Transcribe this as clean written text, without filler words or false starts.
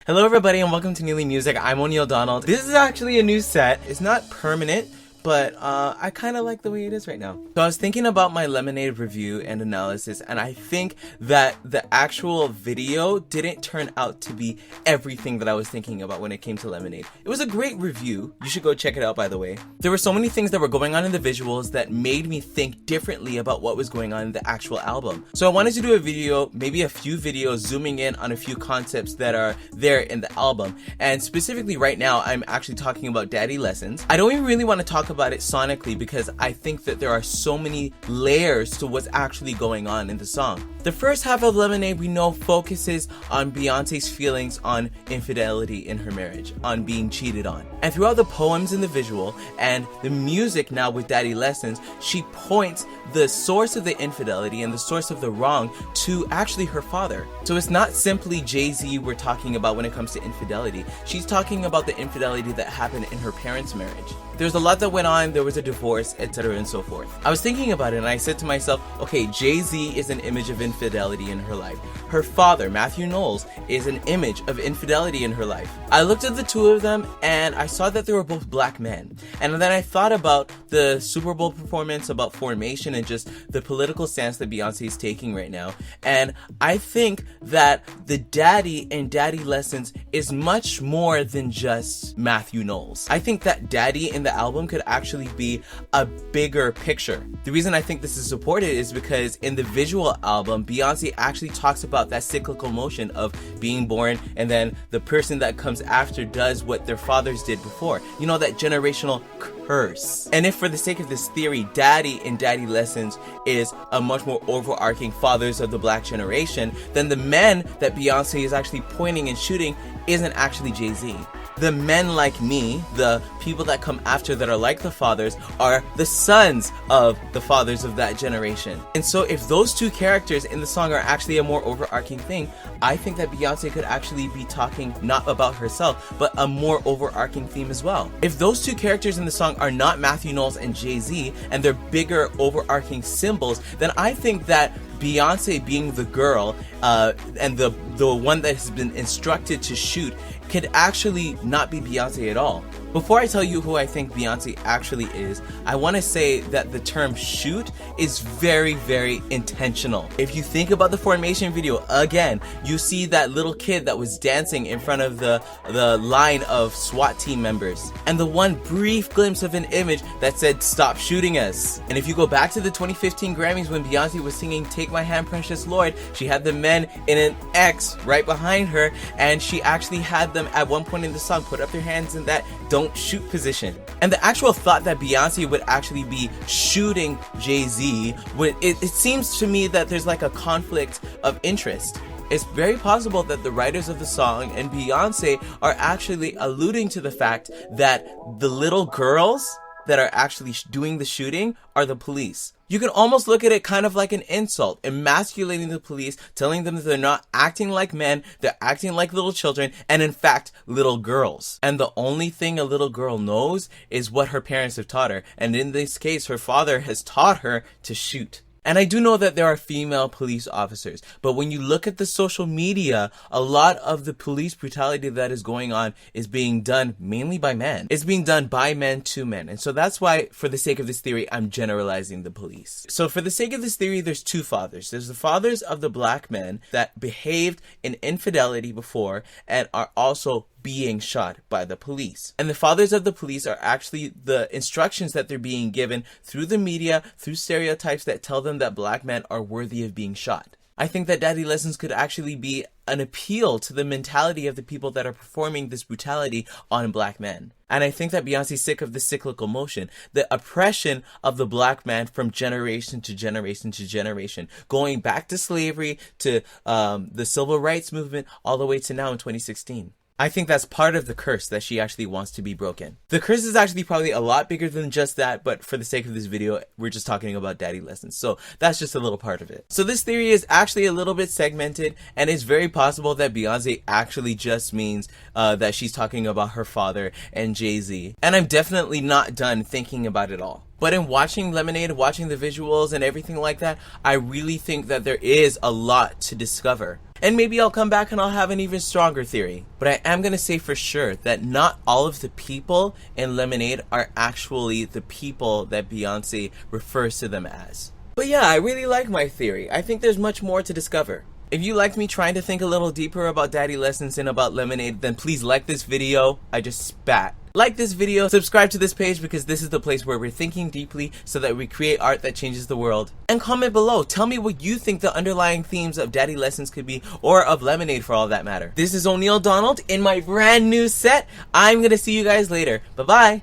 Hello everybody and welcome to Neely Music. I'm O'Neil Donald. This is actually a new set. It's not permanent, but I kind of like the way it is right now. So I was thinking about my Lemonade review and analysis, and I think that the actual video didn't turn out to be everything that I was thinking about when it came to Lemonade. It was a great review. You should go check it out, by the way. There were so many things that were going on in the visuals that made me think differently about what was going on in the actual album. So I wanted to do a video, maybe a few videos, zooming in on a few concepts that are there in the album. And specifically right now, I'm actually talking about Daddy Lessons. I don't even really want to talk about it sonically because I think that there are so many layers to what's actually going on in the song. The first half of Lemonade we know focuses on Beyonce's feelings on infidelity in her marriage, on being cheated on. And throughout the poems and the visual and the music now with Daddy Lessons, she points the source of the infidelity and the source of the wrong to actually her father. So it's not simply Jay-Z we're talking about when it comes to infidelity. She's talking about the infidelity that happened in her parents' marriage. There's a lot that went on, there was a divorce, etc. and so forth. I was thinking about it and I said to myself, okay, Jay-Z is an image of infidelity in her life. Her father, Mathew Knowles, is an image of infidelity in her life. I looked at the two of them and I saw that they were both black men. And then I thought about the Super Bowl performance, about formation and just the political stance that Beyonce is taking right now. And I think that the daddy in Daddy Lessons is much more than just Mathew Knowles. I think that daddy in the album could actually be a bigger picture. The reason I think this is supported is because in the visual album, Beyonce actually talks about that cyclical motion of being born and then the person that comes after does what their fathers did before. You know, that generational curse. And if for the sake of this theory, Daddy in Daddy Lessons is a much more overarching fathers of the black generation, then the men that Beyonce is actually pointing and shooting isn't actually Jay-Z. The men like me, the people that come after that are like the fathers, are the sons of the fathers of that generation. And so if those two characters in the song are actually a more overarching thing, I think that Beyonce could actually be talking not about herself, but a more overarching theme as well. If those two characters in the song are not Mathew Knowles and Jay-Z, and they're bigger overarching symbols, then I think that Beyonce being the girl and the one that has been instructed to shoot could actually not be Beyonce at all. Before I tell you who I think Beyonce actually is, I want to say that the term shoot is very, very intentional. If you think about the formation video, again, you see that little kid that was dancing in front of the line of SWAT team members, and the one brief glimpse of an image that said, "Stop shooting us." And if you go back to the 2015 Grammys when Beyonce was singing "Take My Hand, Precious Lord," she had the men in an X right behind her, and she actually had them at one point in the song put up their hands in that don't shoot position. And the actual thought that Beyonce would actually be shooting Jay-Z, it seems to me that there's like a conflict of interest. It's very possible that the writers of the song and Beyonce are actually alluding to the fact that the little girls that are actually doing the shooting are the police. You can almost look at it kind of like an insult, emasculating the police, telling them that they're not acting like men, they're acting like little children, and in fact, little girls. And the only thing a little girl knows is what her parents have taught her. And in this case, her father has taught her to shoot. And I do know that there are female police officers, but when you look at the social media, a lot of the police brutality that is going on is being done mainly by men. It's being done by men to men. And so that's why, for the sake of this theory, I'm generalizing the police. So for the sake of this theory, there's two fathers. There's the fathers of the black men that behaved in infidelity before and are also being shot by the police. And the fathers of the police are actually the instructions that they're being given through the media, through stereotypes that tell them that black men are worthy of being shot. I think that Daddy Lessons could actually be an appeal to the mentality of the people that are performing this brutality on black men. And I think that Beyonce's sick of the cyclical motion, the oppression of the black man from generation to generation to generation, going back to slavery, to the civil rights movement, all the way to now in 2016. I think that's part of the curse that she actually wants to be broken. The curse is actually probably a lot bigger than just that, but for the sake of this video, we're just talking about Daddy Lessons. So that's just a little part of it. So this theory is actually a little bit segmented, and it's very possible that Beyonce actually just means that she's talking about her father and Jay-Z. And I'm definitely not done thinking about it all. But in watching Lemonade, watching the visuals and everything like that, I really think that there is a lot to discover. And maybe I'll come back and I'll have an even stronger theory. But I am gonna say for sure that not all of the people in Lemonade are actually the people that Beyonce refers to them as. But yeah, I really like my theory. I think there's much more to discover. If you liked me trying to think a little deeper about daddy lessons and about Lemonade, then please like this video. I just spat. Like this video, subscribe to this page because this is the place where we're thinking deeply so that we create art that changes the world. And comment below, tell me what you think the underlying themes of daddy lessons could be, or of Lemonade for all that matter. This is O'Neil Donald in my brand new set. I'm gonna see you guys later. Bye bye.